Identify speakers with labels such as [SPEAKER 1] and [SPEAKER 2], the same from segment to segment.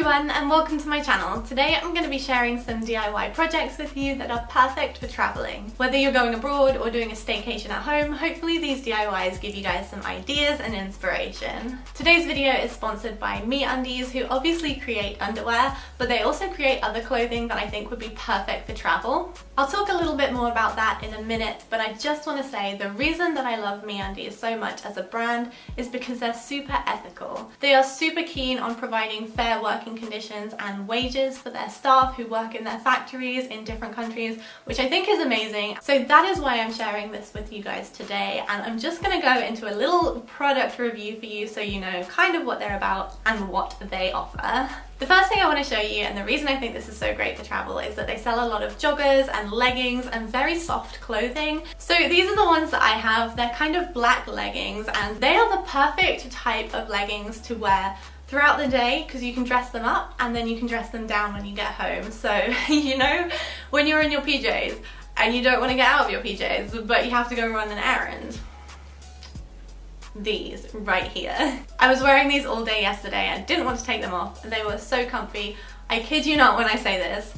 [SPEAKER 1] everyone and welcome to my channel. Today I'm going to be sharing some DIY projects with you that are perfect for traveling. Whether you're going abroad or doing a staycation at home, hopefully these DIYs give you guys some ideas and inspiration. Today's video is sponsored by MeUndies, who obviously create underwear, but they also create other clothing that I think would be perfect for travel. I'll talk a little bit more about that in a minute, but I just want to say the reason that I love MeUndies so much as a brand is because they're super ethical. They are super keen on providing fair working conditions and wages for their staff who work in their factories in different countries, which I think is amazing. So that is why I'm sharing this with you guys today, and I'm just going to go into a little product review for you so you know kind of what they're about and what they offer. The first thing I want to show you, and the reason I think this is so great for travel, is that they sell a lot of joggers and leggings and very soft clothing. So these are the ones that I have. They're kind of black leggings, and they are the perfect type of leggings to wear throughout the day because you can dress them up and then you can dress them down when you get home. So, you know, when you're in your PJs and you don't want to get out of your PJs, but you have to go run an errand. These right here. I was wearing these all day yesterday and didn't want to take them off. They were so comfy. I kid you not when I say this.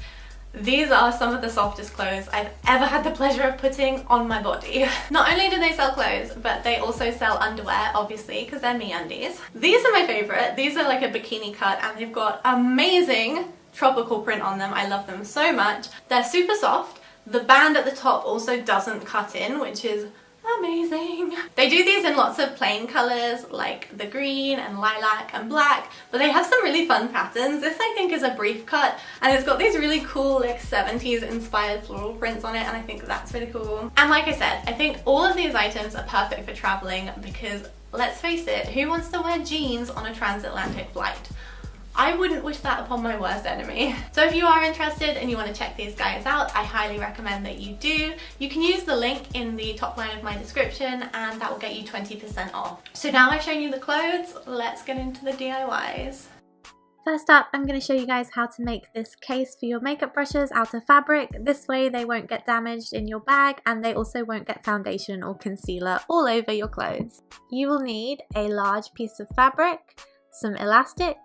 [SPEAKER 1] These are some of the softest clothes I've ever had the pleasure of putting on my body. Not only do they sell clothes, but they also sell underwear, obviously, because they're MeUndies. These are my favorite. These are like a bikini cut and they've got amazing tropical print on them. I love them so much. They're super soft. The band at the top also doesn't cut in, which is amazing. They do these in lots of plain colors like the green and lilac and black, but they have some really fun patterns. This I think is a brief cut and it's got these really cool like 70s inspired floral prints on it, and I think that's really cool. And like I said, I think all of these items are perfect for traveling because let's face it, who wants to wear jeans on a transatlantic flight? I wouldn't wish that upon my worst enemy. So if you are interested and you want to check these guys out, I highly recommend that you do. You can use the link in the top line of my description and that will get you 20% off. So now I've shown you the clothes, let's get into the DIYs.
[SPEAKER 2] First up, I'm going to show you guys how to make this case for your makeup brushes out of fabric. This way they won't get damaged in your bag and they also won't get foundation or concealer all over your clothes. You will need a large piece of fabric, some elastic,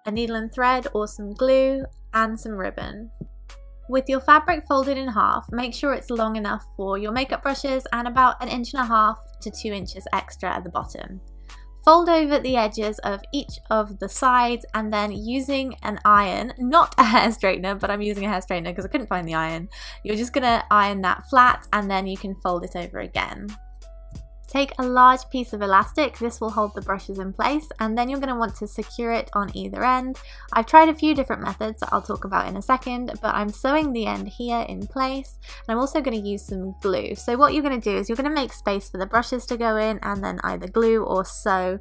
[SPEAKER 2] a needle and thread or some glue, and some ribbon. With your fabric folded in half, make sure it's long enough for your makeup brushes and about 1.5 inches to 2 inches extra at the bottom. Fold over the edges of each of the sides and then using an iron, not a hair straightener, but I'm using a hair straightener because I couldn't find the iron. You're just going to iron that flat and then you can fold it over again. Take a large piece of elastic, this will hold the brushes in place, and then you're going to want to secure it on either end. I've tried a few different methods that I'll talk about in a second, but I'm sewing the end here in place, and I'm also going to use some glue. So what you're going to do is you're going to make space for the brushes to go in and then either glue or sew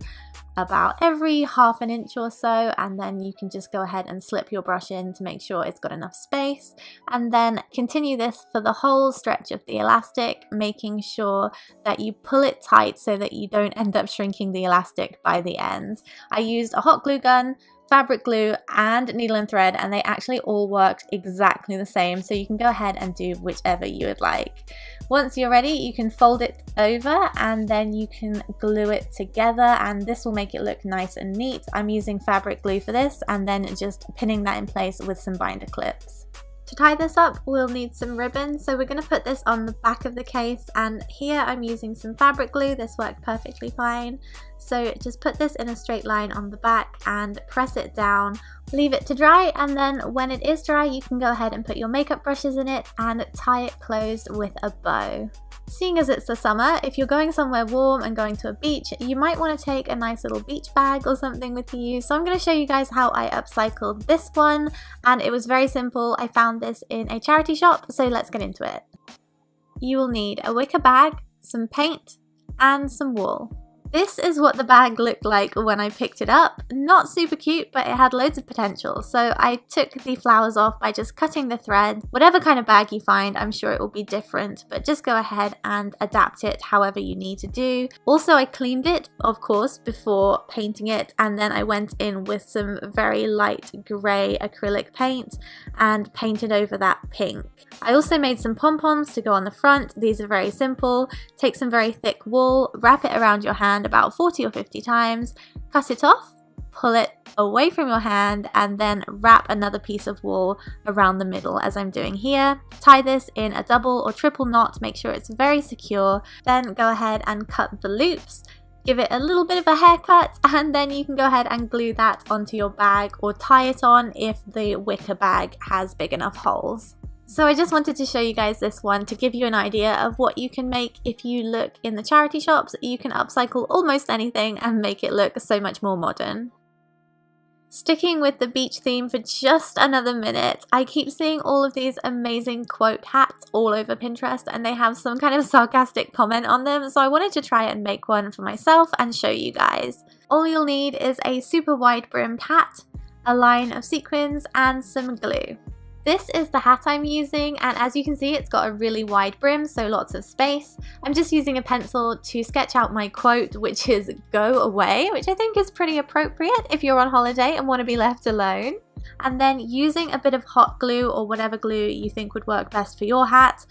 [SPEAKER 2] about every 1/2 inch or so, and then you can just go ahead and slip your brush in to make sure it's got enough space, and then continue this for the whole stretch of the elastic, making sure that you pull it tight so that you don't end up shrinking the elastic by the end. I used a hot glue gun, fabric glue and needle and thread, and they actually all worked exactly the same, so you can go ahead and do whichever you would like. Once you're ready, you can fold it over and then you can glue it together, and this will make it look nice and neat. I'm using fabric glue for this and then just pinning that in place with some binder clips. To tie this up, we'll need some ribbon, so we're going to put this on the back of the case, and here I'm using some fabric glue. This worked perfectly fine. So just put this in a straight line on the back and press it down, leave it to dry, and then when it is dry you can go ahead and put your makeup brushes in it and tie it closed with a bow. Seeing as it's the summer, if you're going somewhere warm and going to a beach, you might want to take a nice little beach bag or something with you. So I'm going to show you guys how I upcycled this one, and it was very simple. I found this in a charity shop, so let's get into it. You will need a wicker bag, some paint, and some wool. This is what the bag looked like when I picked it up. Not super cute, but it had loads of potential. So I took the flowers off by just cutting the thread. Whatever kind of bag you find, I'm sure it will be different, but just go ahead and adapt it however you need to do. Also, I cleaned it, of course, before painting it, and then I went in with some very light grey acrylic paint and painted over that pink. I also made some pom-poms to go on the front. These are very simple. Take some very thick wool, wrap it around your hand about 40 or 50 times, cut it off, pull it away from your hand and then wrap another piece of wool around the middle as I'm doing here. Tie this in a double or triple knot, make sure it's very secure, then go ahead and cut the loops. Give it a little bit of a haircut, and then you can go ahead and glue that onto your bag or tie it on if the wicker bag has big enough holes. So I just wanted to show you guys this one to give you an idea of what you can make if you look in the charity shops. You can upcycle almost anything and make it look so much more modern. Sticking with the beach theme for just another minute, I keep seeing all of these amazing quote hats all over Pinterest, and they have some kind of sarcastic comment on them, so I wanted to try and make one for myself and show you guys. All you'll need is a super wide brimmed hat, a line of sequins, and some glue. This is the hat I'm using, and as you can see, it's got a really wide brim, so lots of space. I'm just using a pencil to sketch out my quote, which is "go away," which I think is pretty appropriate if you're on holiday and want to be left alone. And then using a bit of hot glue or whatever glue you think would work best for your hat,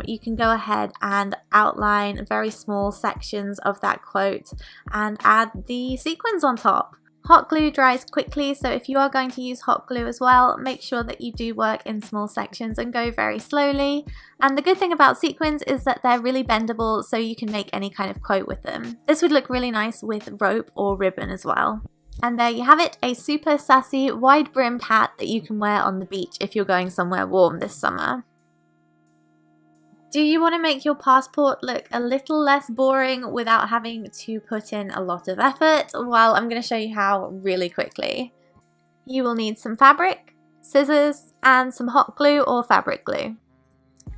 [SPEAKER 2] you can go ahead and outline very small sections of that quote and add the sequins on top. Hot glue dries quickly, so if you are going to use hot glue as well, make sure that you do work in small sections and go very slowly. And the good thing about sequins is that they're really bendable, so you can make any kind of quote with them. This would look really nice with rope or ribbon as well. And there you have it, a super sassy wide brimmed hat that you can wear on the beach if you're going somewhere warm this summer. Do you want to make your passport look a little less boring without having to put in a lot of effort? Well, I'm going to show you how really quickly. You will need some fabric, scissors, and some hot glue or fabric glue.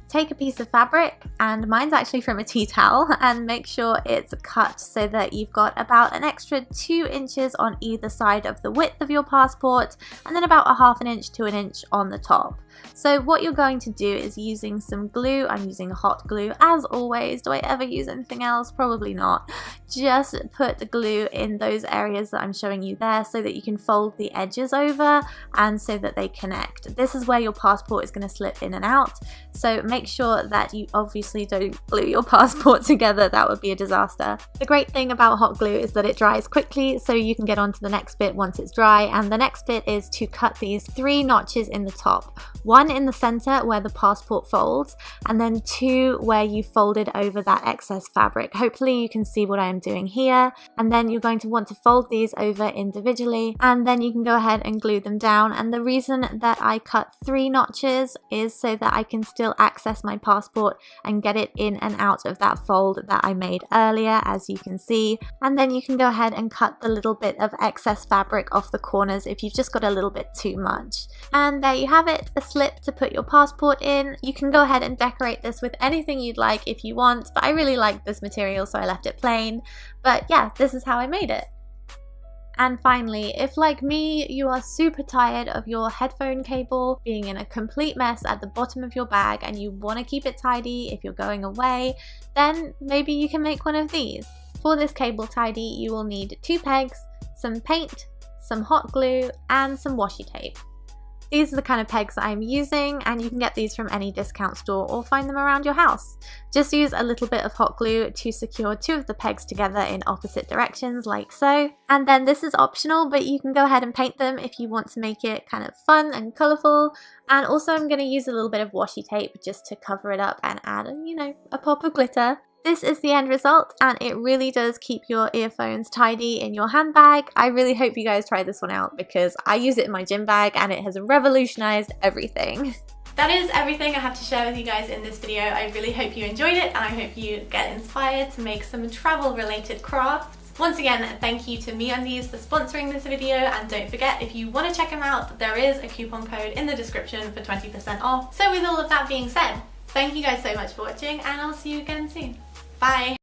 [SPEAKER 2] Take a piece of fabric, and mine's actually from a tea towel, and make sure it's cut so that you've got about an extra 2 inches on either side of the width of your passport, and then about a ½ inch to an inch on the top. So what you're going to do is using some glue, I'm using hot glue as always. Do I ever use anything else? Probably not. Just put the glue in those areas that I'm showing you there so that you can fold the edges over and so that they connect. This is where your passport is going to slip in and out, so make sure that you obviously don't glue your passport together. That would be a disaster. The great thing about hot glue is that it dries quickly, so you can get on to the next bit once it's dry, and the next bit is to cut these 3 notches in the top. 1 in the center where the passport folds, and then 2 where you folded over that excess fabric. Hopefully you can see what I am doing here, and then you're going to want to fold these over individually, and then you can go ahead and glue them down. And the reason that I cut 3 notches is so that I can still access my passport and get it in and out of that fold that I made earlier, as you can see. And then you can go ahead and cut the little bit of excess fabric off the corners if you've just got a little bit too much. And there you have it, a slip to put your passport in. You can go ahead and decorate this with anything you'd like if you want, but I really like this material, so I left it plain. But yeah, this is how I made it. And finally, if like me, you are super tired of your headphone cable being in a complete mess at the bottom of your bag and you want to keep it tidy if you're going away, then maybe you can make one of these. For this cable tidy, you will need 2 pegs, some paint, some hot glue, and some washi tape. These are the kind of pegs that I'm using, and you can get these from any discount store or find them around your house. Just use a little bit of hot glue to secure 2 of the pegs together in opposite directions, like so. And then this is optional, but you can go ahead and paint them if you want to make it kind of fun and colourful. And also I'm going to use a little bit of washi tape just to cover it up and add, you know, a pop of glitter. This is the end result, and it really does keep your earphones tidy in your handbag. I really hope you guys try this one out because I use it in my gym bag and it has revolutionized everything.
[SPEAKER 1] That is everything I have to share with you guys in this video. I really hope you enjoyed it, and I hope you get inspired to make some travel related crafts. Once again, thank you to MeUndies for sponsoring this video, and don't forget, if you want to check them out, there is a coupon code in the description for 20% off. So with all of that being said, thank you guys so much for watching, and I'll see you again soon. Bye!